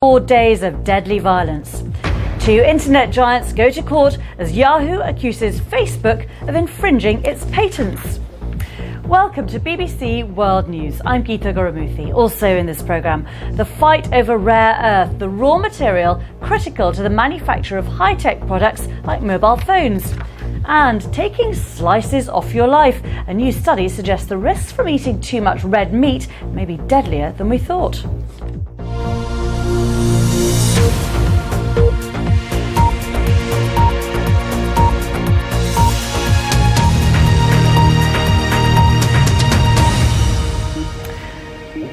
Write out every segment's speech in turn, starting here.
4 days of deadly violence. Two internet giants go to court as Yahoo accuses Facebook of infringing its patents. Welcome to BBC World News. I'm Geeta Guru-Murthy. Also in this programme, the fight over rare earth, the raw material critical to the manufacture of high-tech products like mobile phones. And taking slices off your life. A new study suggests the risks from eating too much red meat may be deadlier than we thought.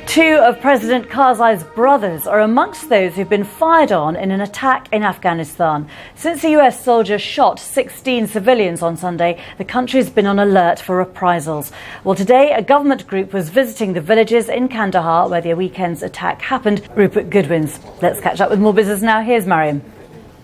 Two of President Karzai's brothers are amongst those who've been fired on in an attack in Afghanistan. Since the US soldier shot 16 civilians on Sunday, the country's been on alert for reprisals. Well, today a government group was visiting the villages in Kandahar where the weekend's attack happened. Rupert Goodwin's. Let's catch up with more business now. Here's Mariam.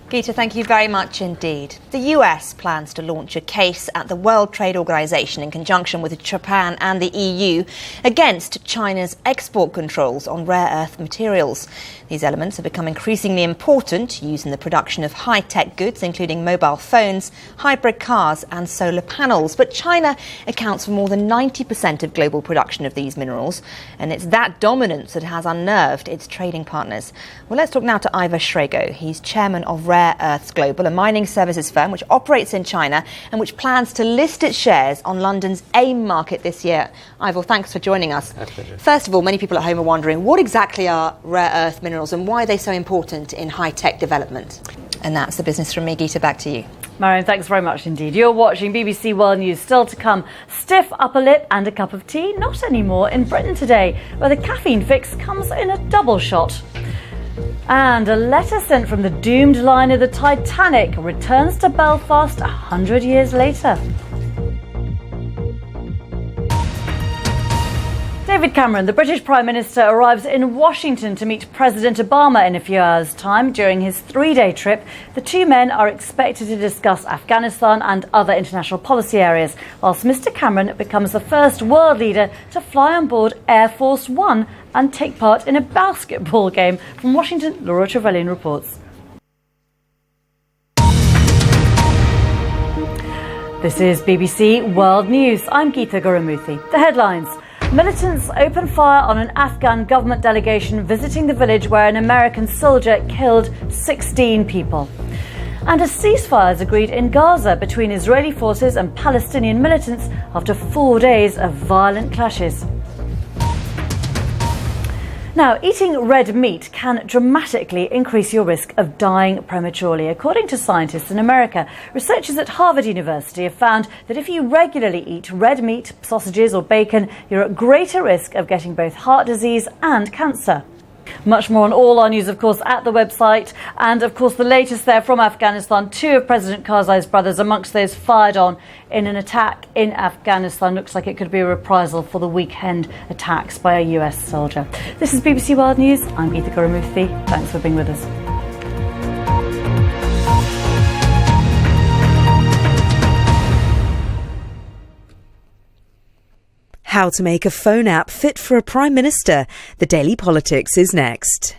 Geeta, thank you very much indeed. The US plans to launch a case at the World Trade Organization in conjunction with Japan and the EU against China's export controls on rare earth materials. These elements have become increasingly important, used in the production of high-tech goods, including mobile phones, hybrid cars and solar panels. But China accounts for more than 90% of global production of these minerals, and it's that dominance that has unnerved its trading partners. Well, let's talk now to Ivor Shrego. He's chairman of Rare Earths Global, a mining services firm which operates in China and which plans to list its shares on London's AIM market this year. Ivor, thanks for joining us. My pleasure. First of all, many people at home are wondering what exactly are rare earth minerals and why are they so important in high-tech development? And that's the business from me. Geeta, back to you. Mariam, thanks very much indeed. You're watching BBC World News. Still to come, stiff upper lip and a cup of tea? Not anymore in Britain today, where the caffeine fix comes in a double shot. And a letter sent from the doomed liner the Titanic returns to Belfast 100 years later. David Cameron, the British Prime Minister, arrives in Washington to meet President Obama in a few hours' time. During his 3-day trip, the two men are expected to discuss Afghanistan and other international policy areas, whilst Mr Cameron becomes the first world leader to fly on board Air Force One and take part in a basketball game. From Washington, Laura Trevelyan reports. This is BBC World News. I'm Geeta Guru-Murthy. The headlines. Militants open fire on an Afghan government delegation visiting the village where an American soldier killed 16 people. And a ceasefire is agreed in Gaza between Israeli forces and Palestinian militants after 4 days of violent clashes. Now, eating red meat can dramatically increase your risk of dying prematurely. According to scientists in America, researchers at Harvard University have found that if you regularly eat red meat, sausages or bacon, you're at greater risk of getting both heart disease and cancer. Much more on all our news, of course, at the website. And, of course, the latest there from Afghanistan. Two of President Karzai's brothers amongst those fired on in an attack in Afghanistan. Looks like it could be a reprisal for the weekend attacks by a US soldier. This is BBC World News. I'm Geeta Guru-Murthy. Thanks for being with us. How to make a phone app fit for a Prime Minister. The Daily Politics is next.